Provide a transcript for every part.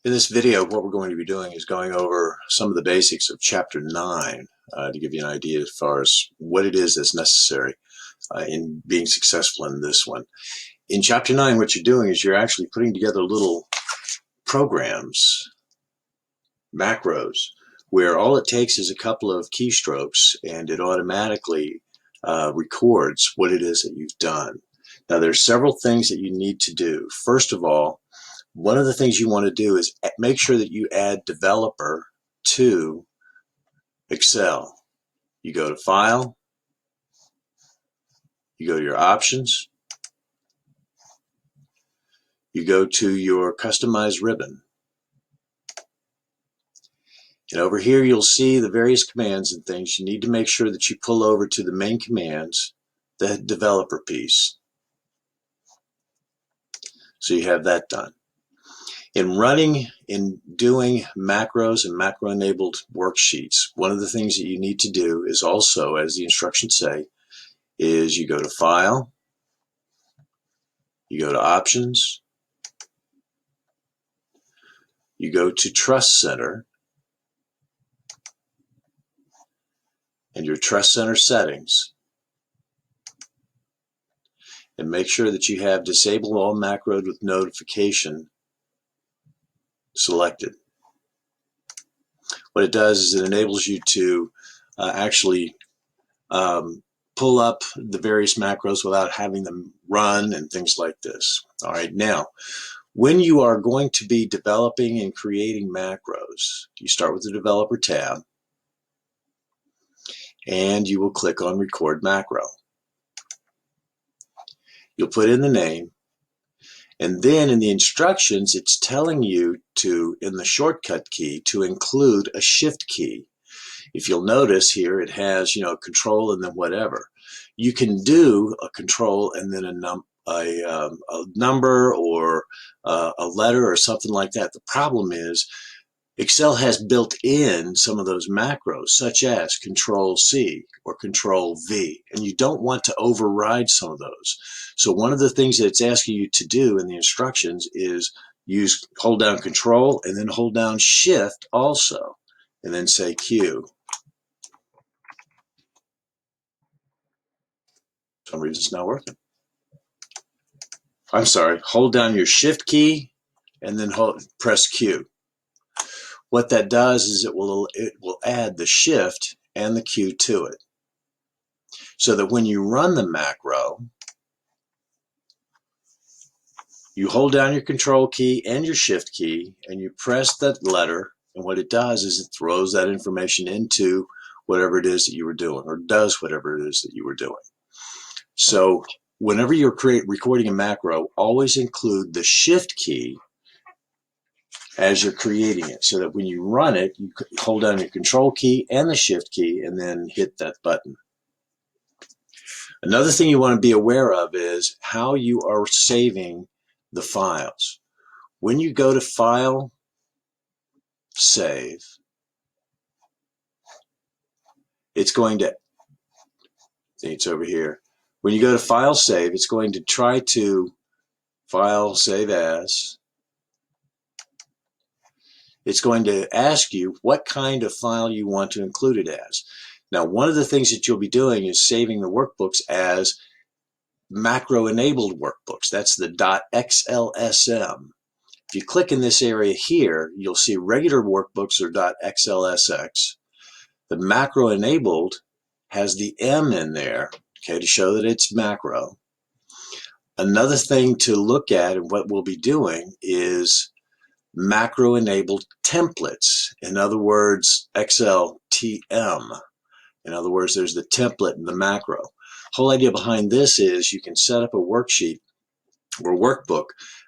In this video, what we're going to be doing is going over some of the basics of Chapter 9 to give you an idea as far as what it is that's necessary in being successful in this one. In Chapter 9, what you're doing is you're actually putting together little programs, macros, where all it takes is a couple of keystrokes and it automatically records what it is that you've done. Now, there's several things that you need to do. First of all, one of the things you want to do is make sure that you add developer to Excel. You go to File, you go to your options, you go to your Customize ribbon. And over here you'll see the various commands and things. You need to make sure that you pull over to the main commands, the developer piece. So you have that done. In doing macros and macro-enabled worksheets, one of the things that you need to do is also, as the instructions say, is you go to File, you go to Options, you go to Trust Center, and your Trust Center settings, and make sure that you have Disable All Macroed with Notification selected. What it does is it enables you to actually pull up the various macros without having them run and things like this. All right, now, when you are going to be developing and creating macros, you start with the Developer tab, and you will click on Record Macro. You'll put in the name, and then in the instructions, it's telling you to, in the shortcut key, to include a Shift key. If you'll notice here, it has, control and then whatever. You can do a control and then a number or a letter or something like that. The problem is Excel has built in some of those macros, such as Control C or Control V, and you don't want to override some of those. So one of the things that it's asking you to do in the instructions is hold down Control and then hold down Shift also, and then say Q. For some reason it's not working. I'm sorry, hold down your Shift key and then press Q. What that does is it will add the Shift and the Q to it, so that when you run the macro, you hold down your Control key and your Shift key and you press that letter, and what it does is it throws that information into whatever it is that you were doing, or does whatever it is that you were doing. So whenever you're recording a macro, always include the Shift key as you're creating it, so that when you run it, you hold down your Control key and the Shift key and then hit that button. Another thing you want to be aware of is how you are saving the files. When you go to File, Save, it's going to, it's over here. When you go to File, Save, it's going to try to File, Save As. It's going to ask you what kind of file you want to include it as. Now, one of the things that you'll be doing is saving the workbooks as macro-enabled workbooks. That's the .xlsm. If you click in this area here, you'll see regular workbooks or .xlsx. The macro-enabled has the M in there, okay, to show that it's macro. Another thing to look at, and what we'll be doing, is macro-enabled templates. In other words, XLTM. In other words, there's the template and the macro. Whole idea behind this is you can set up a worksheet or workbook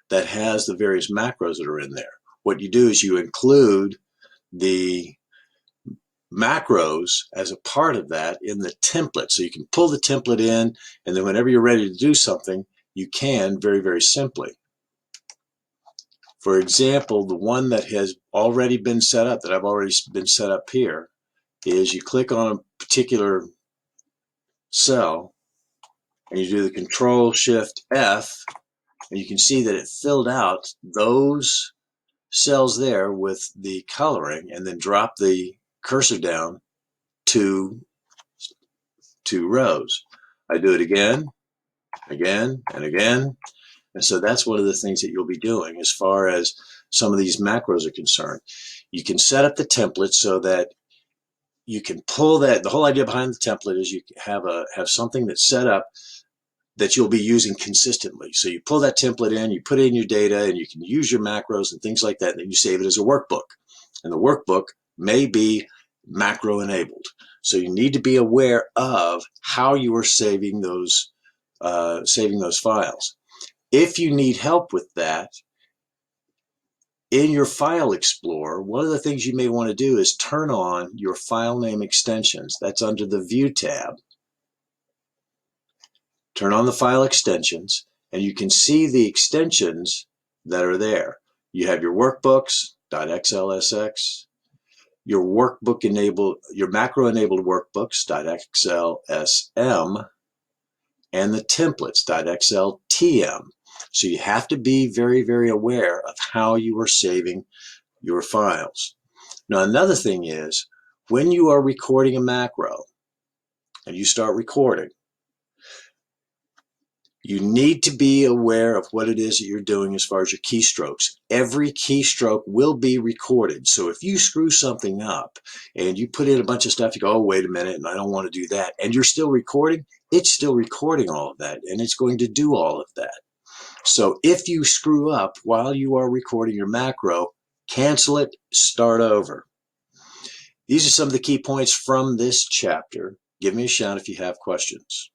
that has the various macros that are in there. What you do is you include the macros as a part of that in the template. So you can pull the template in, and then whenever you're ready to do something, you can very, very simply. For example, the one that has already been set up, that I've already been set up here, is you click on a particular cell and you do the Control Shift F, and you can see that it filled out those cells there with the coloring, and then drop the cursor down two rows. I do it again, again, and again. And so that's one of the things that you'll be doing as far as some of these macros are concerned. You can set up the template so that you can pull that. The whole idea behind the template is you have something that's set up that you'll be using consistently. So you pull that template in, you put in your data, and you can use your macros and things like that, and then you save it as a workbook. And the workbook may be macro enabled. So you need to be aware of how you are saving those files. If you need help with that, in your File Explorer, one of the things you may want to do is turn on your file name extensions. That's under the View tab. Turn on the file extensions, and you can see the extensions that are there. You have your workbooks, .xlsx, your macro enabled workbooks, .xlsm, and the templates, .xltm. So you have to be very, very aware of how you are saving your files. Now, another thing is, when you are recording a macro and you start recording, you need to be aware of what it is that you're doing as far as your keystrokes. Every keystroke will be recorded. So if you screw something up and you put in a bunch of stuff, you go, oh, wait a minute, and I don't want to do that, and you're still recording, it's still recording all of that, and it's going to do all of that. So if you screw up while you are recording your macro, cancel it, start over. These are some of the key points from this chapter. Give me a shout if you have questions.